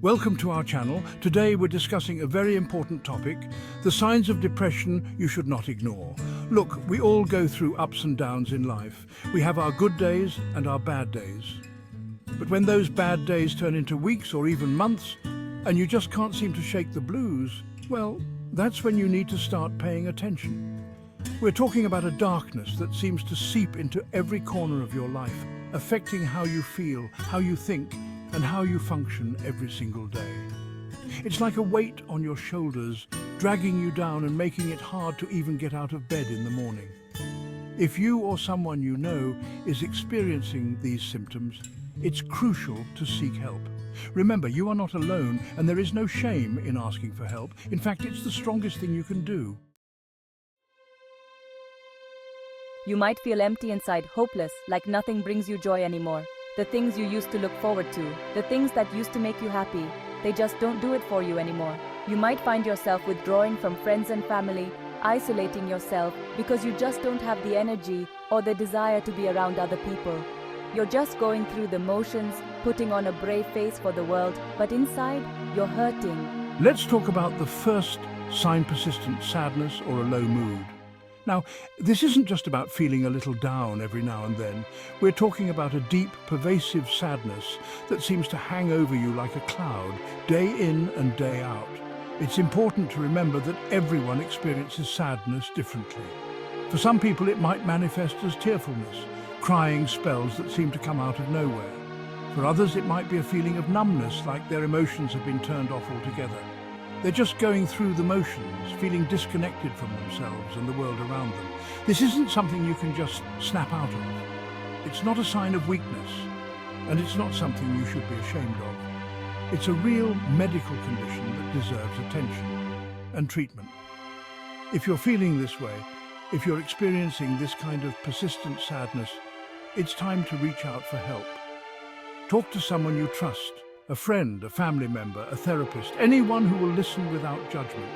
Welcome to our channel. Today we're discussing a very important topic, the signs of depression you should not ignore. Look, we all go through ups and downs in life. We have our good days and our bad days. But when those bad days turn into weeks or even months, and you just can't seem to shake the blues, well, that's when you need to start paying attention. We're talking about a darkness that seems to seep into every corner of your life, affecting how you feel, how you think, and how you function every single day. It's like a weight on your shoulders, dragging you down and making it hard to even get out of bed in the morning. If you or someone you know is experiencing these symptoms, it's crucial to seek help. Remember, you are not alone, and there is no shame in asking for help. In fact, it's the strongest thing you can do. You might feel empty inside, hopeless, like nothing brings you joy anymore. The things you used to look forward to, the things that used to make you happy, they just don't do it for you anymore. You might find yourself withdrawing from friends and family, isolating yourself because you just don't have the energy or the desire to be around other people. You're just going through the motions, putting on a brave face for the world, but inside, you're hurting. Let's talk about the first sign: persistent sadness or a low mood. Now, this isn't just about feeling a little down every now and then. We're talking about a deep, pervasive sadness that seems to hang over you like a cloud, day in and day out. It's important to remember that everyone experiences sadness differently. For some people, it might manifest as tearfulness, crying spells that seem to come out of nowhere. For others, it might be a feeling of numbness, like their emotions have been turned off altogether. They're just going through the motions, feeling disconnected from themselves and the world around them. This isn't something you can just snap out of. It's not a sign of weakness, and it's not something you should be ashamed of. It's a real medical condition that deserves attention and treatment. If you're feeling this way, if you're experiencing this kind of persistent sadness, it's time to reach out for help. Talk to someone you trust. A friend, a family member, a therapist, anyone who will listen without judgment.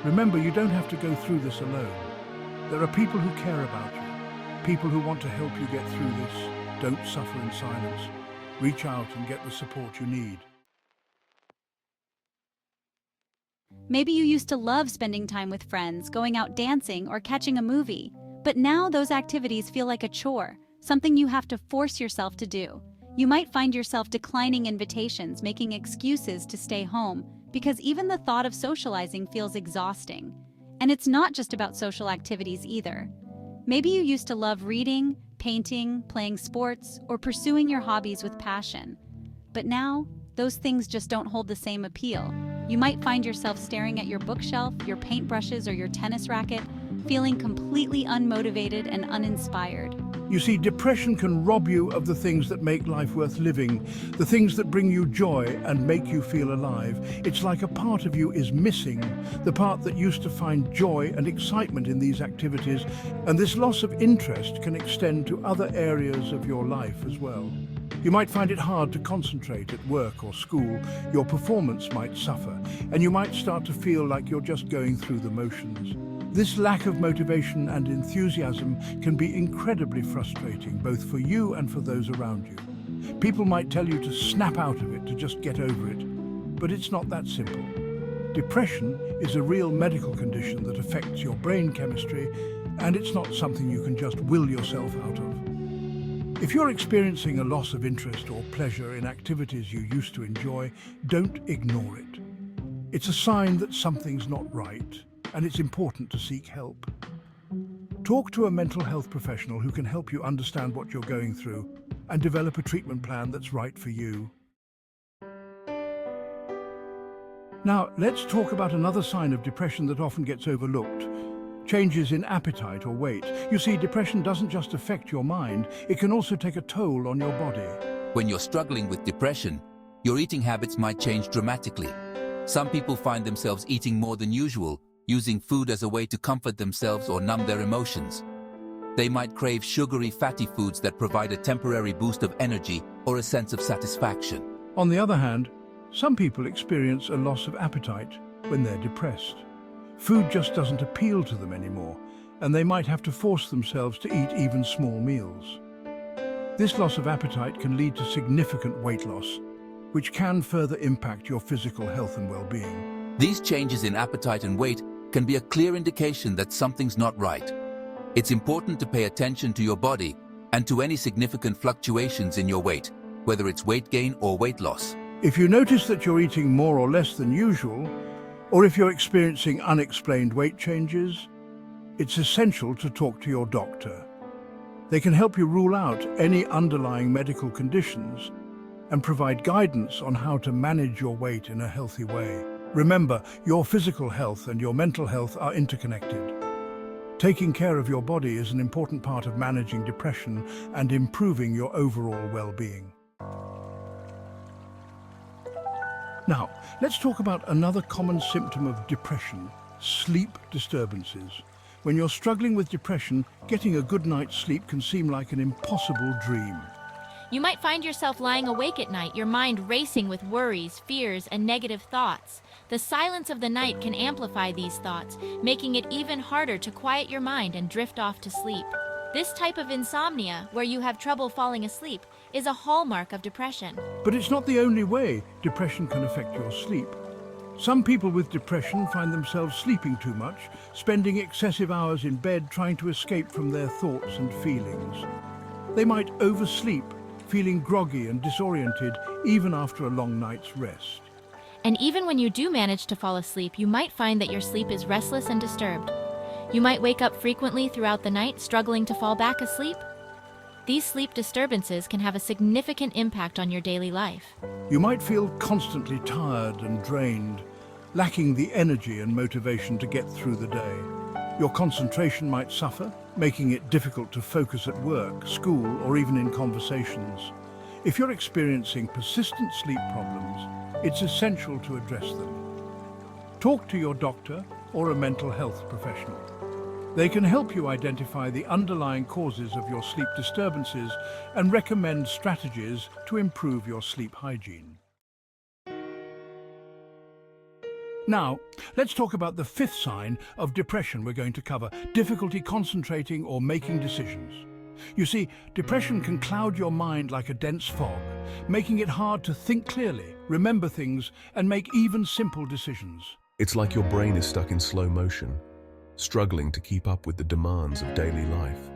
Remember, you don't have to go through this alone. There are people who care about you, people who want to help you get through this. Don't suffer in silence. Reach out and get the support you need. Maybe you used to love spending time with friends, going out dancing, or catching a movie. But now those activities feel like a chore, something you have to force yourself to do. You might find yourself declining invitations, making excuses to stay home, because even the thought of socializing feels exhausting. And it's not just about social activities either. Maybe you used to love reading, painting, playing sports, or pursuing your hobbies with passion. But now, those things just don't hold the same appeal. You might find yourself staring at your bookshelf, your paintbrushes, or your tennis racket, feeling completely unmotivated and uninspired. You see, depression can rob you of the things that make life worth living, the things that bring you joy and make you feel alive. It's like a part of you is missing, the part that used to find joy and excitement in these activities, and this loss of interest can extend to other areas of your life as well. You might find it hard to concentrate at work or school, your performance might suffer, and you might start to feel like you're just going through the motions. This lack of motivation and enthusiasm can be incredibly frustrating, both for you and for those around you. People might tell you to snap out of it, to just get over it, but it's not that simple. Depression is a real medical condition that affects your brain chemistry, and it's not something you can just will yourself out of. If you're experiencing a loss of interest or pleasure in activities you used to enjoy, don't ignore it. It's a sign that something's not right, and it's important to seek help. Talk to a mental health professional who can help you understand what you're going through and develop a treatment plan that's right for you. Now, let's talk about another sign of depression that often gets overlooked: changes in appetite or weight. You see, depression doesn't just affect your mind, it can also take a toll on your body. When you're struggling with depression, your eating habits might change dramatically. Some people find themselves eating more than usual, using food as a way to comfort themselves or numb their emotions. They might crave sugary, fatty foods that provide a temporary boost of energy or a sense of satisfaction. On the other hand, some people experience a loss of appetite when they're depressed. Food just doesn't appeal to them anymore, and they might have to force themselves to eat even small meals. This loss of appetite can lead to significant weight loss, which can further impact your physical health and well-being. These changes in appetite and weight can be a clear indication that something's not right. It's important to pay attention to your body and to any significant fluctuations in your weight, whether it's weight gain or weight loss. If you notice that you're eating more or less than usual, or if you're experiencing unexplained weight changes, it's essential to talk to your doctor. They can help you rule out any underlying medical conditions and provide guidance on how to manage your weight in a healthy way. Remember, your physical health and your mental health are interconnected. Taking care of your body is an important part of managing depression and improving your overall well-being. Now, let's talk about another common symptom of depression: sleep disturbances. When you're struggling with depression, getting a good night's sleep can seem like an impossible dream. You might find yourself lying awake at night, your mind racing with worries, fears, and negative thoughts. The silence of the night can amplify these thoughts, making it even harder to quiet your mind and drift off to sleep. This type of insomnia, where you have trouble falling asleep, is a hallmark of depression. But it's not the only way depression can affect your sleep. Some people with depression find themselves sleeping too much, spending excessive hours in bed trying to escape from their thoughts and feelings. They might oversleep, feeling groggy and disoriented even after a long night's rest. And even when you do manage to fall asleep, you might find that your sleep is restless and disturbed. You might wake up frequently throughout the night, struggling to fall back asleep. These sleep disturbances can have a significant impact on your daily life. You might feel constantly tired and drained, lacking the energy and motivation to get through the day. Your concentration might suffer, making it difficult to focus at work, school, or even in conversations. If you're experiencing persistent sleep problems, it's essential to address them. Talk to your doctor or a mental health professional. They can help you identify the underlying causes of your sleep disturbances and recommend strategies to improve your sleep hygiene. Now, let's talk about the fifth sign of depression we're going to cover: difficulty concentrating or making decisions. You see, depression can cloud your mind like a dense fog, making it hard to think clearly, remember things, and make even simple decisions. It's like your brain is stuck in slow motion, struggling to keep up with the demands of daily life.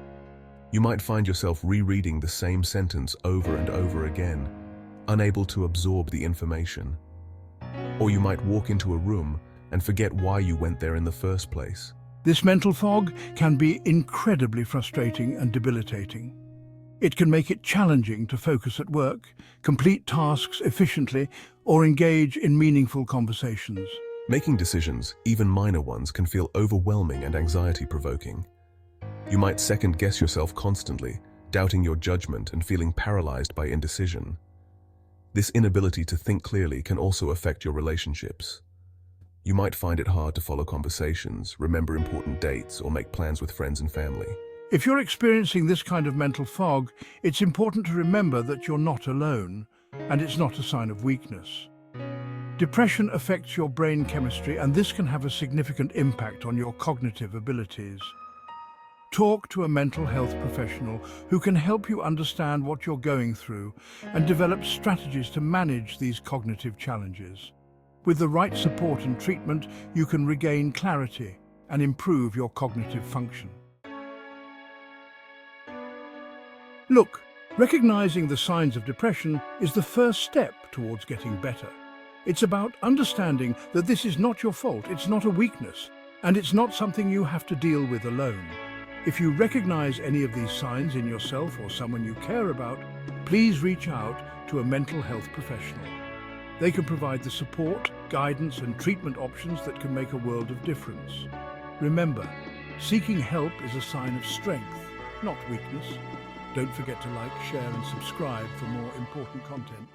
You might find yourself rereading the same sentence over and over again, unable to absorb the information. Or you might walk into a room and forget why you went there in the first place. This mental fog can be incredibly frustrating and debilitating. It can make it challenging to focus at work, complete tasks efficiently, or engage in meaningful conversations. Making decisions, even minor ones, can feel overwhelming and anxiety-provoking. You might second-guess yourself constantly, doubting your judgment and feeling paralyzed by indecision. This inability to think clearly can also affect your relationships. You might find it hard to follow conversations, remember important dates, or make plans with friends and family. If you're experiencing this kind of mental fog, it's important to remember that you're not alone, and it's not a sign of weakness. Depression affects your brain chemistry, and this can have a significant impact on your cognitive abilities. Talk to a mental health professional who can help you understand what you're going through and develop strategies to manage these cognitive challenges. With the right support and treatment, you can regain clarity and improve your cognitive function. Look, recognizing the signs of depression is the first step towards getting better. It's about understanding that this is not your fault, it's not a weakness, and it's not something you have to deal with alone. If you recognize any of these signs in yourself or someone you care about, please reach out to a mental health professional. They can provide the support, guidance, and treatment options that can make a world of difference. Remember, seeking help is a sign of strength, not weakness. Don't forget to like, share, and subscribe for more important content.